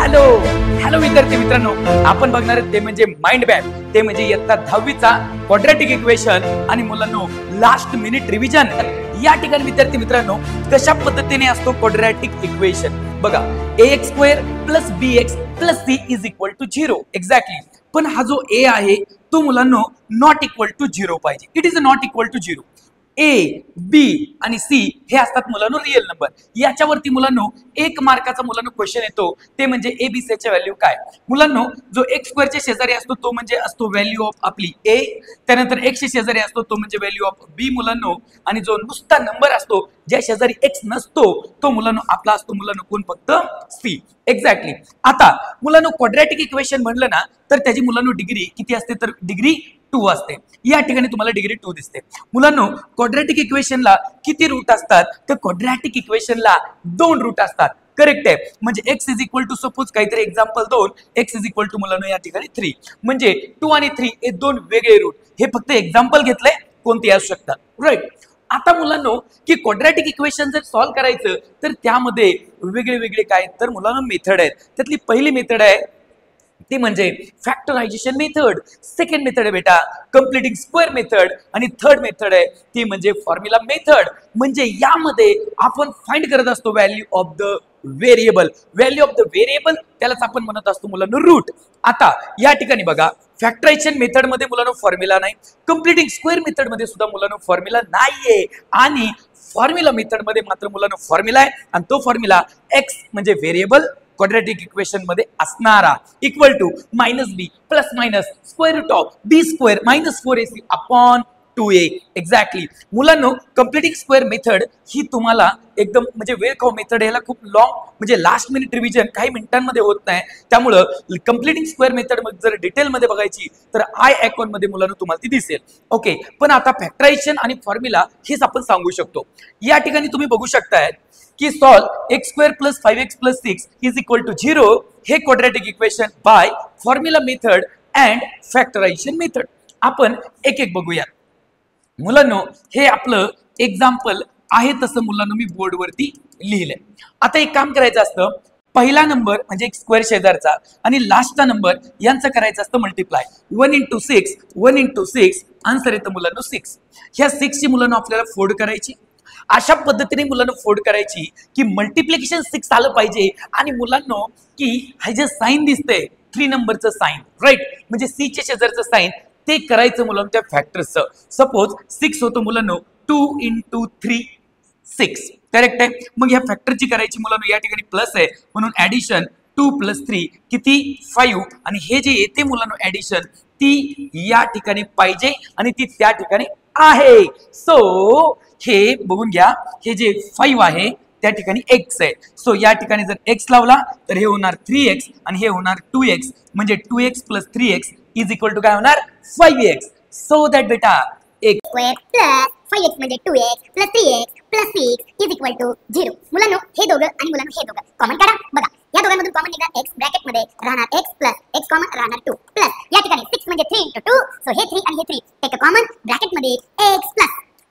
Hello hello विद्यार्थी मित्रांनो, आपण बघणार ते म्हणजे माइंड मॅप, ते म्हणजे इयत्ता 10वीचा क्वाड्रॅटिक इक्वेशन आणि मुलांनो लास्ट मिनिट रिव्हिजन. या ठिकाणी विद्यार्थी मित्रांनो कशा पद्धतीने असतो क्वाड्रॅटिक इक्वेशन बघा. ax² + bx + c = 0 exactly. पण हा जो a आहे तो मुलांनो नॉट इक्वल टू 0 पाहिजे. It is not equal to 0. A B आणि सी हे असतात मुलांनो रिअल नंबर. याच्यावरती मुलांनो एक मार्काचा मुलांनो क्वेश्चन येतो, ते म्हणजे ABC ची व्हॅल्यू काय. मुलांनो जो x² च्या शेजारी असतो तो म्हणजे असतो व्हॅल्यू ऑफ आपली a, त्यानंतर x च्या शेजारी असतो तो म्हणजे व्हॅल्यू ऑफ b मुलांनो, आणि जो नुसता नंबर असतो ज्या शेजारी x नसतो तो मुलांनो आपला असतो मुलांनो कोण, फक्त c. एक्झॅक्टली. आता मुलांनो क्वाड्रॅटिक इक्वेशन म्हणलं ना तर त्याची मुलांनो डिग्री किती असते, तर डिग्री 2 असते. या ठिकाणी तुम्हाला डिग्री 2 दिसते. मुलांनो क्वाड्रॅटिक इक्वेशनला किती रूट असतात, तर क्वाड्रॅटिक इक्वेशनला 2 रूट असतात. करेक्ट आहे. म्हणजे x = सपोज काहीतरी एक्झाम्पल 2, x = मुलांनो या ठिकाणी 3, म्हणजे 2 आणि 3 हे दोन वेगळे रूट. हे फक्त एक्झाम्पल घेतलंय, कोणते असू शकतात. राईट. आता मुलांनो की क्वाड्रॅटिक इक्वेशन जर सॉल्व्ह करायचं तर त्यामध्ये वेगळे वेगळे काय, तर मुलांनो मेथड आहेत. त्यातली पहिली मेथड आहे ती म्हणजे फॅक्टरायझेशन मेथड. सेकंड मेथड आहे बेटा कंप्लीटिंग स्क्वेअर मेथड, आणि थर्ड मेथड आहे ती म्हणजे फॉर्म्युला मेथड. म्हणजे यामध्ये आपण फाइंड करत असतो value of the variable. Value of the variable त्यालाच आपण म्हणत असतो मुलांनो रूट. आता या ठिकाणी बघा फॅक्टरायझेशन मेथड मध्ये मुलांनो फॉर्म्युला नाही, कंप्लीटिंग स्क्वेअर मेथड मध्ये सुद्धा मुलांनो फॉर्म्युला नाहीये, आणि फॉर्म्युला मेथड मध्ये मात्र मुलांनो फॉर्म्युला आहे, आणि तो फॉर्म्युला x म्हणजे व्हेरिएबल क्वाड्रॅटिक इक्वेशन मध्ये असणारा equal to -b ± (b² - 4ac upon 2a. Exactly. मुलांनो कंप्लीटिंग स्क्वेअर मेथड ही तुम्हाला एकदम म्हणजे वेळ खाऊ मेथड, याला खूप लॉंग म्हणजे लास्ट मिनिट रिव्हिजन काही मिनिटांमध्ये होत नाही. त्यामुळं कंप्लीटिंग स्क्वेअर मेथड जर डिटेल मध्ये बघायची तर I अकाउंट मध्ये मुलांनो तुम्हाला ती दिसेल. ओके. पण आता फॅक्टरायझेशन आणि फॉर्म्युला हेच आपण सांगू शकतो. या ठिकाणी तुम्ही बघू शकताय की सॉल्व x² + 5x + 6 = 0 हे quadratic equation by formula method and factorisation method. आपण एक एक बघूया. मुलांनो हे आपलं एक्झाम्पल आहे तसं मुलांनो मी बोर्डवरती लिहिलंय. आता एक काम करायचं असतं, पहिला नंबर म्हणजे एक स्क्वेअर शेजारचा आणि लास्टचा नंबर यांचं करायचं असतं मल्टिप्लाय. 1 × 6 1 × 6 आन्सर येतं मुलांनो 6. ह्या 6 ची मुलांनो आपल्याला फोल्ड करायची. अशा पद्धतीने मुलांना फोल्ड करायची की मल्टिप्लिकेशन 6 आलं पाहिजे, आणि मुलांनो की हे जे साइन दिसतंय 3 नंबरचं साइन, राईट, म्हणजे c च्या शेजारचं साइन ते करायचं मुलांनो त्या फॅक्टरचं. सपोज 6 होतं मुलांनो 2 × 3 6. करेक्ट आहे. मग ह्या फॅक्टरची करायची मुलांनो, या ठिकाणी प्लस आहे म्हणून ऍडिशन 2 + 3 किती 5, आणि हे जे येते मुलांनो ऍडिशन ती या ठिकाणी पाहिजे आणि ती त्या ठिकाणी आहे. सो हे बघून घ्या, हे जे 5 आहे त्या ठिकाणी x आहे. सो या ठिकाणी जर x लावला तर हे होणार 3x आणि हे होणार 2x, म्हणजे 2x + 3x = काय होणार 5x. सो दॅट बेटा x² + 5x म्हणजे 2x + 3x + 6 = 0. मुलांनो हे दोघं आणि मुलांनो हे दोघं कॉमन काढा. बघा या दोघांमधून कॉमन निघा x, ब्रॅकेट मध्ये राहणार x + x कॉमन राहणार 2 प्लस या ठिकाणी 6 म्हणजे 3 × 2, सो हे 3 आणि हे 3 टेक अ कॉमन, ब्रॅकेट मध्ये x +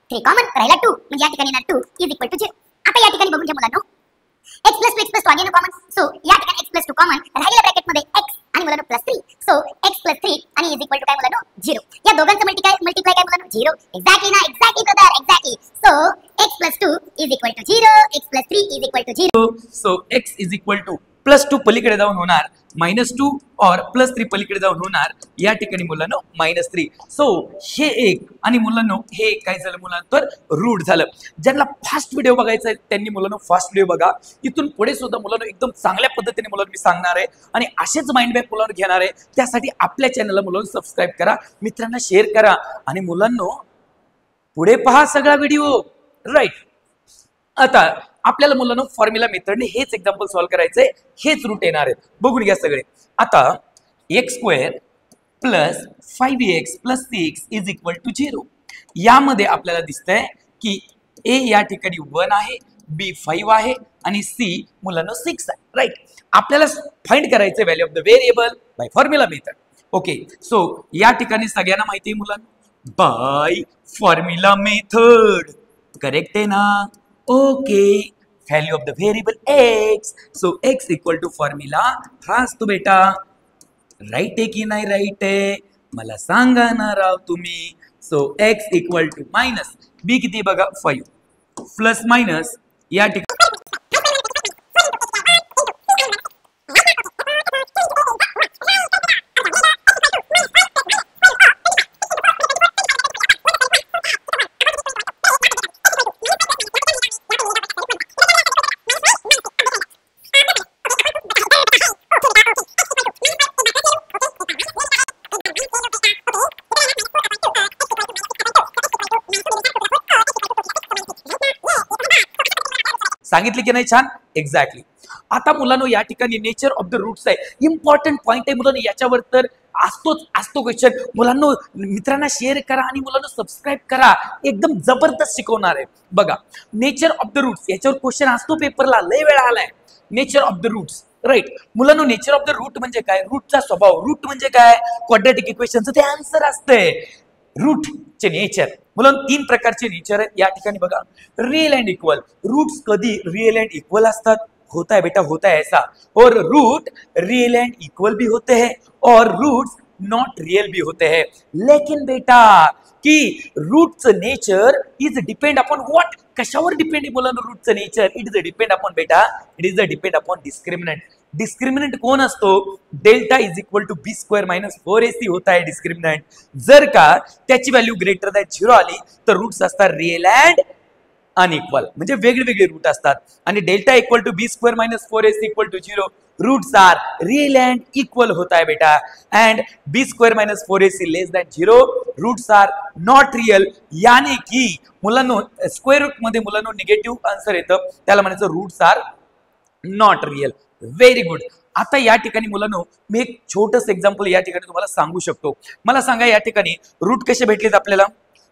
3 कॉमन राहिला 2, म्हणजे या ठिकाणी येणार 2 = 0. आता या ठिकाणी बघून घ्या मुलांनो x + 2x + 2 again common, so या ठिकाणी x + 2 कॉमन राहिलेल्या ब्रॅकेट मध्ये x आणि मुलांनो +3, सो x + 3 आणि = काय मुलांनो 0. या दोघांचं मल्टिप्लाय काय मुलांनो 0. एक्झॅक्टली ना, exactly brother, exactly. So x + 2 = 0, x + 3 = 0. So x +2 पलीकडे जाऊन होणार -2 और +3 पलीकडे जाऊन होणार या ठिकाणी मुलांनो -3. सो हे एक आणि मुलांनो हे काय झालं मुलांनो तर रूट झालं. ज्यांना फास्ट व्हिडिओ बघायचा आहे त्यांनी मुलांनो फास्ट व्हिडिओ बघा. इथून पुढे सुद्धा मुलांनो एकदम चांगल्या पद्धतीने मुलांनो मी सांगणार आहे आणि असेच माइंड मॅप मुलांनो घेणार आहे. त्यासाठी आपल्या चॅनलला मुलांनो सबस्क्राईब करा, मित्रांना शेअर करा, आणि मुलांनो पुढे पहा सगळा व्हिडिओ. राईट. आता आपल्याला मुलांनो फॉर्म्युला मेथडने हेच एक्झाम्पल सॉल्व्ह करायचंय, हेच रूट येणार आहेत. बघून घ्या सगळे. आता x² + 5x + 6 = 0. यामध्ये आपल्याला दिसतंय की a या ठिकाणी 1 आहे, b 5 आहे आणि c मुलांनो 6 आहे. राईट. आपल्याला फाइंड करायचं value of the variable by formula method. Okay. So या ठिकाणी सगळ्यांना माहिती आहे मुलांनो बाय फॉर्म्युला मेथड. करेक्ट आहे ना. Okay. Value of the variable X. So X equal to formula हा असतो बेटा. राईट आहे की नाही राईट आहे मला सांगा ना राव तुम्ही. So X equal to minus B किती बघा 5 प्लस मायनस या ठिकाणी सांगितले की नाही छान. एक्झॅक्टली. आता मुलांनो या ठिकाणी नेचर ऑफ द रूट्स आहे इम्पॉर्टंट पॉइंट आहे मुलांनो. याच्यावर तर असतो क्वेश्चन. मुलांनो मित्रांना शेअर करा आणि मुलांना सबस्क्राईब करा. एकदम जबरदस्त शिकवणार आहे बघा. नेचर ऑफ द रूट्स याच्यावर क्वेश्चन असतो पेपरला लय वेळा आलाय. Nature of the roots right मुलांनो. नेचर ऑफ द रूट म्हणजे काय. रूटचा स्वभाव. रूट म्हणजे काय क्वाड्रॅटिक इक्वेशनचं ते आन्सर असतंय. रूटचे नेचर मुलांनो 3 प्रकारचे नेचर आहेत या ठिकाणी बघा. Real and equal. रूट्स कधी रियल अँड इक्वल असतात. होता है बेटा होता है ऐसा. और रूट रियल एंड इक्वल भी होते हैं और रूट्स नॉट रियल भी होते हैं. लेकिन बेटा की रूटचं nature is depend upon what. कशावर डिपेंड आहे मुलांना रूटचं nature. It is depend upon बेटा it is depend upon discriminant. Discriminant कोण असतो. Delta is equal to B square minus 4ac होता है डिस्क्रिमिनंट. जर का त्याची व्हॅल्यू ग्रेटर दॅन 0 आली तर रूट्स असतात रियल अँड अनइक्वल म्हणजे वेगळे वेगळे रूट असतात. आणि delta equal to B square minus 4ac equal to 0 roots are real and equal होता है बेटा. And B square minus 4ac less than 0 roots are not real. यानी की मुलांनो स्क्वेअर रूट मध्ये मुलांनो निगेटिव्ह आन्सर येतं त्याला म्हणायचं roots are not real. Very good. आता या ठिकाणी मुलांनो मी एक छोटस एक्झाम्पल या ठिकाणी तुम्हाला सांगू शकतो. मला सांगा या ठिकाणी रूट कसे भेटलेत आपल्याला.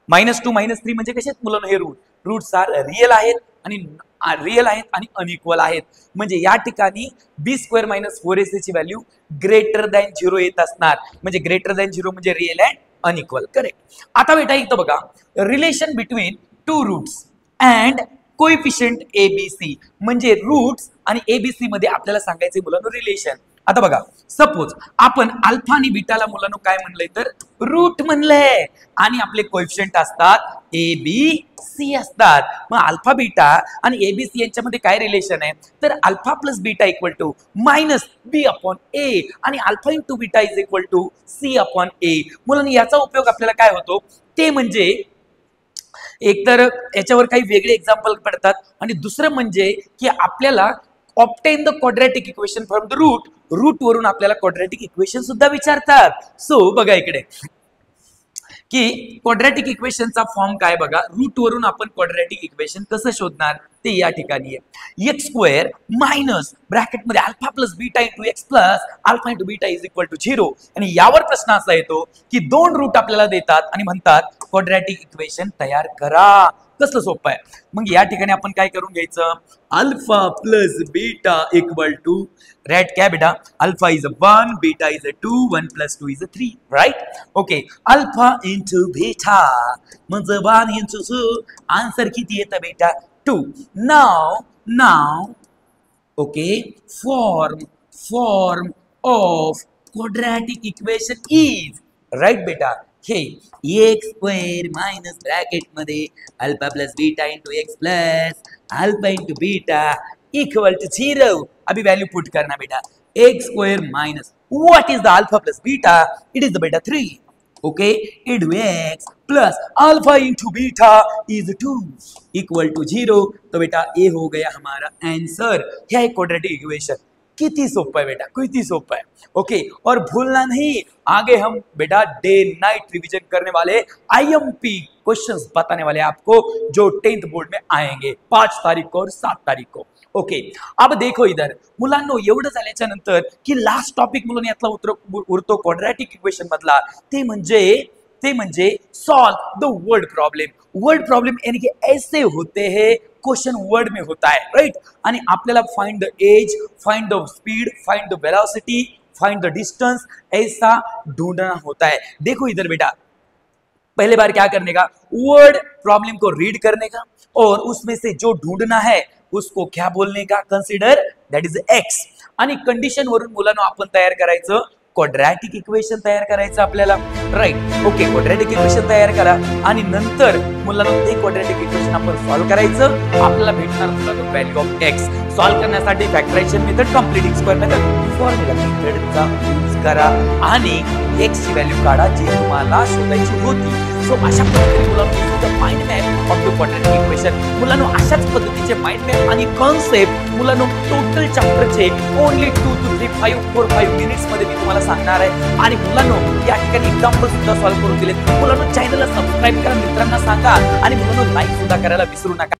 -2 -3 म्हणजे कसे मुलांनो हे रूट. रूट्स आर रियल आहेत आणि अनइक्वल आहेत. म्हणजे या ठिकाणी बी स्क्वेअर मायनस 4ac ची व्हॅल्यू ग्रेटर दॅन 0 येत असणार. म्हणजे ग्रेटर दॅन 0 म्हणजे रियल अँड अनइक्वल. करेक्ट. आता बेटा इथं बघा relation between 2 roots and coefficient ABC म्हणजे रूट्स आणि ABC मध्ये आपल्याला सांगायचे मुलांनो रिलेशन. आता बघा सपोज आपण अल्फा आणि बीटाला मुलांनो काय म्हणलंय तर रूट म्हणलंय आणि आपले कोएफिशियंट असतात ABC असतात. मग अल्फा बीटा आणि ABC यांच्यामध्ये काय रिलेशन आहे तर alpha plus beta equal to minus B upon A आणि alpha into beta is equal to C upon A. मुलांनो याचा उपयोग आपल्याला काय होतो ते म्हणजे एकतर याच्यावर काही वेगळे एक्झाम्पल पडतात आणि दुसरं म्हणजे की आपल्याला obtain the quadratic equation from the root. Root वरून आपल्याला क्वाड्रॅटिक इक्वेशन सुद्धा विचारतात. सो बघा इकडे की क्वाड्रॅटिक इक्वेशनचा फॉर्म काय बघा. रूट वरून आपण क्वाड्रॅटिक इक्वेशन कसं शोधणार ते या ठिकाणी आहे. एक्स स्क्वेअर मायनस ब्रॅकेट मध्ये alpha plus beta into X plus alpha into beta is equal to 0. आणि यावर प्रश्न असा येतो की 2 रूट आपल्याला देतात आणि म्हणतात क्वाड्रॅटिक इक्वेशन तयार करा. कसं सोपं आहे. मग या ठिकाणी आपण काय करून घ्यायचं alpha plus beta equal to right क्या बेटा alpha is 1 beta is 2 1 plus 2 is 3 right. Okay alpha into beta म्हणजे 1 इंटू 2 आन्सर किती येतं बेटा 2. Now okay form of quadratic equation is right बेटा हे एक्स स्क्वेअर मायनस ब्रॅकेट मध्ये alpha plus beta into X plus alpha into beta equal to 0. अभी value put करना बेटा x square minus what is the alpha plus beta it is the बेटा 3. Okay into X plus alpha into beta is 2 equal to 0. तो बेटा ये हो गया हमारा answer. है क्वाड्रेटिक इक्वेशन. कितनी सोपा है बेटा कितनी सोपा है. ओके और भूलना नहीं आगे हम बेटा डे नाइट रिवीजन करने वाले IMP क्वेश्चंस बताने वाले आपको जो 10th बोर्ड में आएंगे 5 तारीख को और 7 तारीख को. ओके अब देखो इधर मुलांनो एवढं झाल्याच्या नंतर की लास्ट टॉपिक मुलांनी यातला उरतो क्वाड्रॅटिक इक्वेशन मधला ते म्हणजे solve the word problem. Word problem यानी कि ऐसे होते हैं क्वेश्चन वर्ड में होता है राइट. आणि आपल्याला find the age find the speed find the velocity find the distance ऐसा ढूंढना होता है. देखो इधर बेटा पहले बार क्या करने का वर्ड प्रॉब्लम को रीड करने का और उसमें से जो ढूंढना है उसको क्या बोलने का कंसिडर दॅट इज एक्स. आणि कंडिशन वरून मुलांना आपण तयार करायचं क्वाड्रॅटिक इक्वेशन तयार करायचं आपल्याला, राईट. ओके, क्वाड्रॅटिक इक्वेशन तयार करा आणि नंतर मुलांना ते क्वाड्रॅटिक इक्वेशन आपण सॉल्व्ह करायचं. आपल्याला भेटणार मुलांना व्हॅल्यू ऑफ एक्स. सॉल्व्ह करण्यासाठी factorisation method, completing square method, formula मेथडचा यूज करा आणि एक्स ची व्हॅल्यू काढा जी तुम्हाला शोधायची होती. सो अशा पद्धतीने मुलांना mind map of the quadratic equation, मुलांना अशाच पद्धतीचे माइंड मॅप आणि कॉन्सेप्ट मुलांना टोटल चॅप्टरचे ओनली 2 to 3 5 4 5 मिनिट्स मध्ये मी तुम्हाला सांगणार आहे. आणि मुलांना या ठिकाणी एक्झाम्पल सुद्धा सॉल्व्ह करून दिले. मुलांना चॅनलला सबस्क्राईब करा, मित्रांना सांगा आणि मुलांना लाईक सुद्धा करायला विसरू नका.